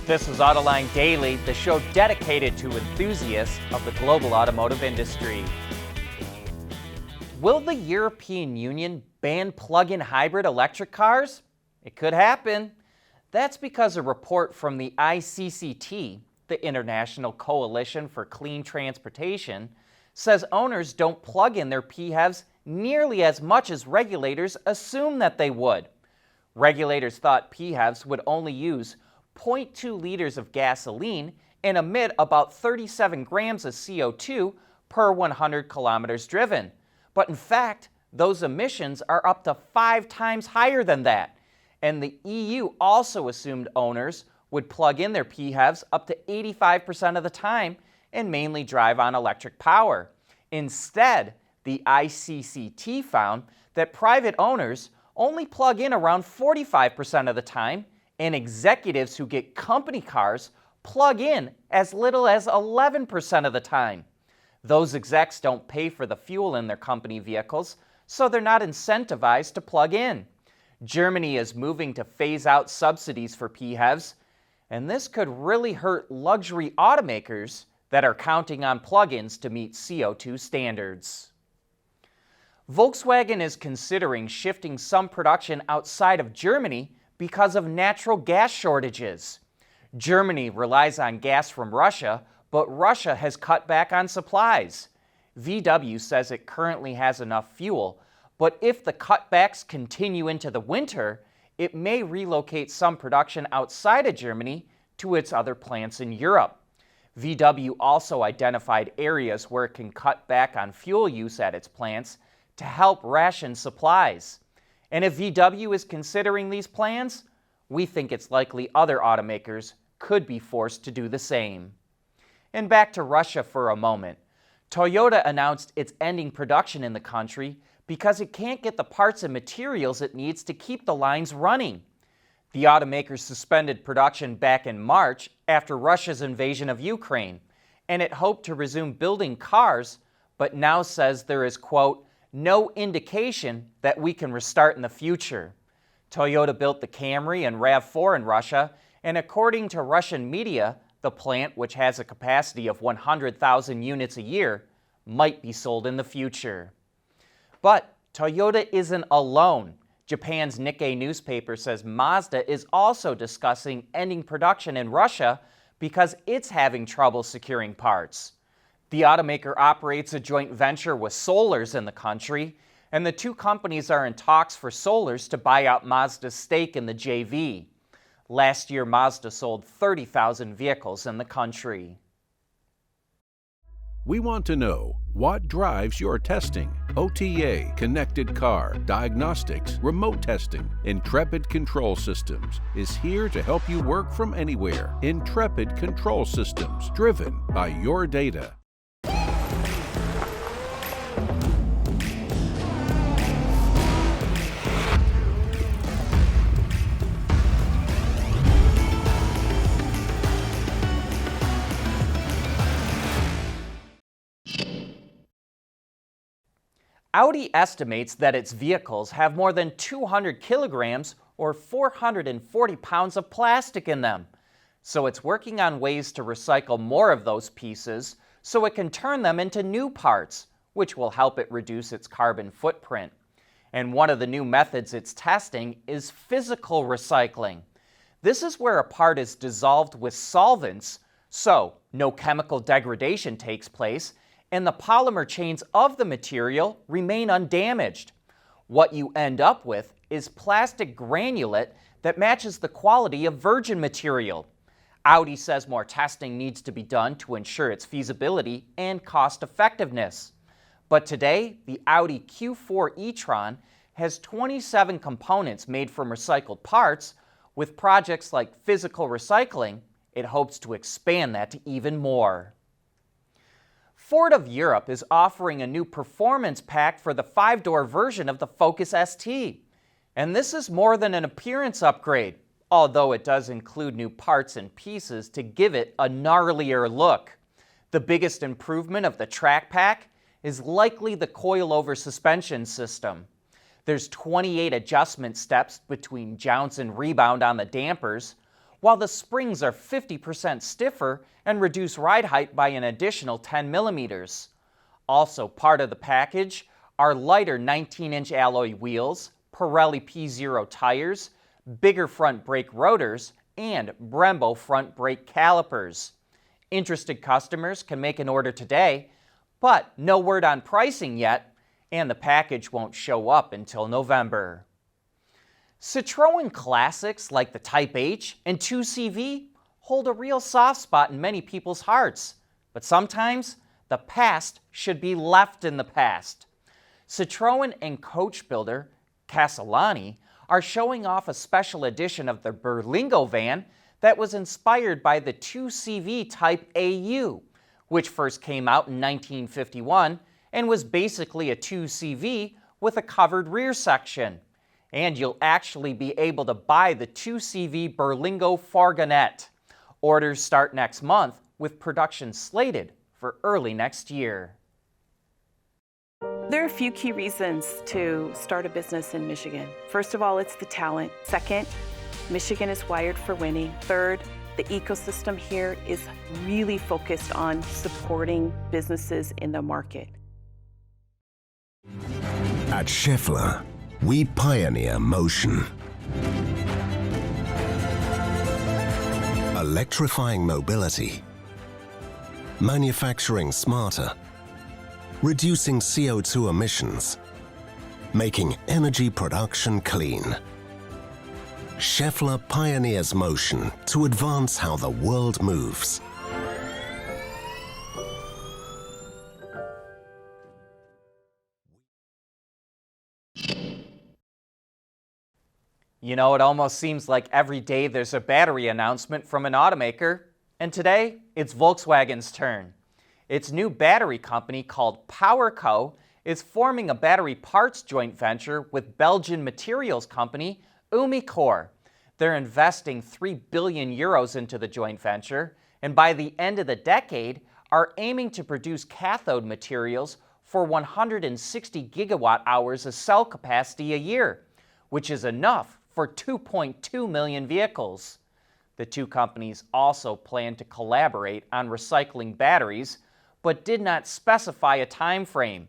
This is Autoline Daily, the show dedicated to enthusiasts of the global automotive industry. Will the European Union ban plug-in hybrid electric cars? It could happen. That's because a report from the ICCT, the International Coalition for Clean Transportation, says owners don't plug in their PHEVs nearly as much as regulators assume that they would. Regulators thought PHEVs would only use 0.2 liters of gasoline and emit about 37 grams of CO2 per 100 kilometers driven. But in fact, those emissions are up to 5 times higher than that. And the EU also assumed owners would plug in their PHEVs up to 85% of the time and mainly drive on electric power. Instead, the ICCT found that private owners only plug in around 45% of the time, and executives who get company cars plug in as little as 11% of the time. Those execs don't pay for the fuel in their company vehicles, so they're not incentivized to plug in. Germany is moving to phase out subsidies for PHEVs, and this could really hurt luxury automakers that are counting on plug-ins to meet CO2 standards. Volkswagen is considering shifting some production outside of Germany because of natural gas shortages. Germany relies on gas from Russia, but Russia has cut back on supplies. VW says it currently has enough fuel, but if the cutbacks continue into the winter, it may relocate some production outside of Germany to its other plants in Europe. VW also identified areas where it can cut back on fuel use at its plants to help ration supplies. And if VW is considering these plans, we think it's likely other automakers could be forced to do the same. And back to Russia for a moment. Toyota announced it's ending production in the country because it can't get the parts and materials it needs to keep the lines running. The automaker suspended production back in March after Russia's invasion of Ukraine, and it hoped to resume building cars, but now says there is, quote, no indication that we can restart in the future. Toyota built the Camry and RAV4 in Russia, and according to Russian media, the plant, which has a capacity of 100,000 units a year, might be sold in the future. But Toyota isn't alone. Japan's Nikkei newspaper says Mazda is also discussing ending production in Russia because it's having trouble securing parts. The automaker operates a joint venture with Solars in the country, and the two companies are in talks for Solars to buy out Mazda's stake in the JV. Last year, Mazda sold 30,000 vehicles in the country. We want to know what drives your testing. OTA, connected car, diagnostics, remote testing. Intrepid Control Systems is here to help you work from anywhere. Intrepid Control Systems, driven by your data. Audi estimates that its vehicles have more than 200 kilograms or 440 pounds of plastic in them. So it's working on ways to recycle more of those pieces so it can turn them into new parts, which will help it reduce its carbon footprint. And one of the new methods it's testing is physical recycling. This is where a part is dissolved with solvents, so no chemical degradation takes place, and the polymer chains of the material remain undamaged. What you end up with is plastic granulate that matches the quality of virgin material. Audi says more testing needs to be done to ensure its feasibility and cost effectiveness. But today, the Audi Q4 e-tron has 27 components made from recycled parts. With projects like physical recycling, it hopes to expand that to even more. Ford of Europe is offering a new performance pack for the 5-door version of the Focus ST. And this is more than an appearance upgrade, although it does include new parts and pieces to give it a gnarlier look. The biggest improvement of the track pack is likely the coilover suspension system. There's 28 adjustment steps between jounce and rebound on the dampers. while the springs are 50% stiffer and reduce ride height by an additional 10 millimeters. Also part of the package are lighter 19-inch alloy wheels, Pirelli P0 tires, bigger front brake rotors, and Brembo front brake calipers. Interested customers can make an order today, but no word on pricing yet, and the package won't show up until November. Citroen classics like the Type H and 2CV hold a real soft spot in many people's hearts, but sometimes the past should be left in the past. Citroen and coach builder Castellani are showing off a special edition of the Berlingo van that was inspired by the 2CV Type AU, which first came out in 1951 and was basically a 2CV with a covered rear section. And you'll actually be able to buy the 2CV Berlingo Fourgonette. Orders start next month, with production slated for early next year. There are a few key reasons to start a business in Michigan. First of all, it's the talent. Second, Michigan is wired for winning. Third, the ecosystem here is really focused on supporting businesses in the market. At Schaeffler, we pioneer motion. Electrifying mobility, manufacturing smarter, reducing CO2 emissions, making energy production clean. Schaeffler pioneers motion to advance how the world moves. You know, it almost seems like every day there's a battery announcement from an automaker, and today it's Volkswagen's turn. Its new battery company called PowerCo is forming a battery parts joint venture with Belgian materials company Umicore. They're investing 3 billion euros into the joint venture, and by the end of the decade are aiming to produce cathode materials for 160 gigawatt hours of cell capacity a year, which is enough for 2.2 million vehicles. The two companies also plan to collaborate on recycling batteries, but did not specify a time frame.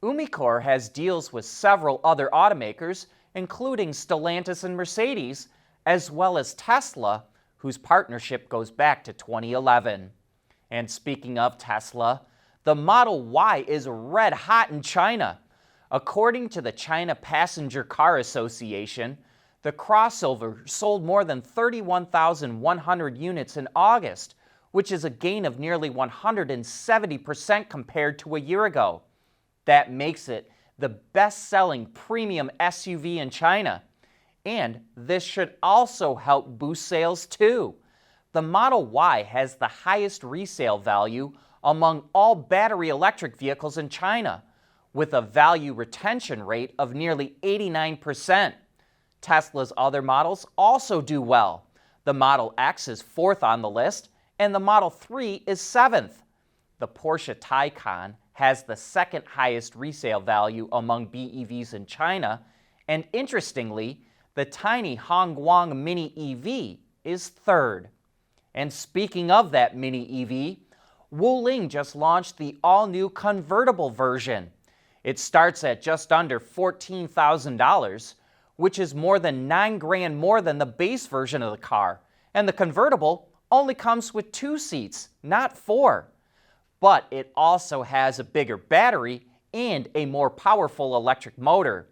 Umicore has deals with several other automakers, including Stellantis and Mercedes, as well as Tesla, whose partnership goes back to 2011. And speaking of Tesla, the Model Y is red hot in China. According to the China Passenger Car Association, the crossover sold more than 31,100 units in August, which is a gain of nearly 170% compared to a year ago. That makes it the best-selling premium SUV in China. And this should also help boost sales too. The Model Y has the highest resale value among all battery electric vehicles in China, with a value retention rate of nearly 89%. Tesla's other models also do well. The Model X is 4th on the list, and the Model 3 is 7th. The Porsche Taycan has the 2nd highest resale value among BEVs in China, and interestingly, the tiny Hongguang Mini EV is 3rd. And speaking of that Mini EV, Wuling just launched the all-new convertible version. It starts at just under $14,000, which is more than $9,000 more than the base version of the car. And the convertible only comes with 2 seats, not 4. But it also has a bigger battery and a more powerful electric motor.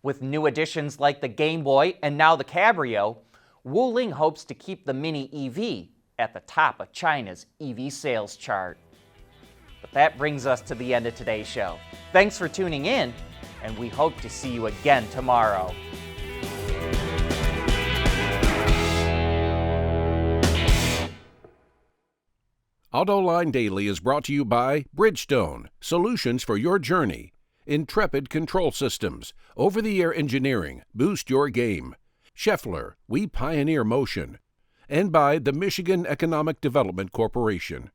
With new additions like the Game Boy and now the Cabrio, Wuling hopes to keep the Mini EV at the top of China's EV sales chart. But that brings us to the end of today's show. Thanks for tuning in, and we hope to see you again tomorrow. Autoline Daily is brought to you by Bridgestone, solutions for your journey. Intrepid Control Systems, over-the-air engineering, boost your game. Schaeffler, we pioneer motion. And by the Michigan Economic Development Corporation.